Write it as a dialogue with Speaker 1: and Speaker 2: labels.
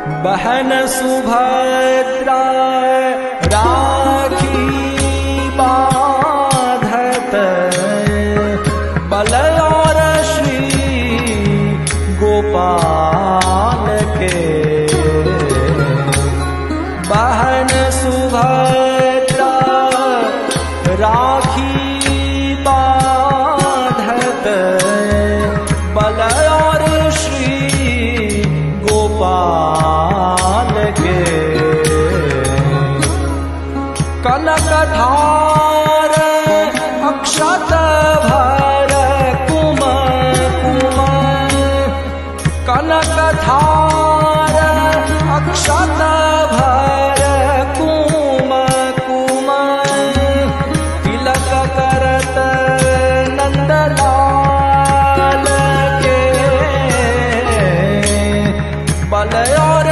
Speaker 1: बहन सुभद्रा राखी बाधत बल और श्री गोपाल के। बहन सुभद्रा राखी बाधत बल और श्री गोपाल के। कनकधार अक्षत भर कुम कुम। कनकधार अक्षत भर कुम कुम। तिलक करत नंदलाल के बल और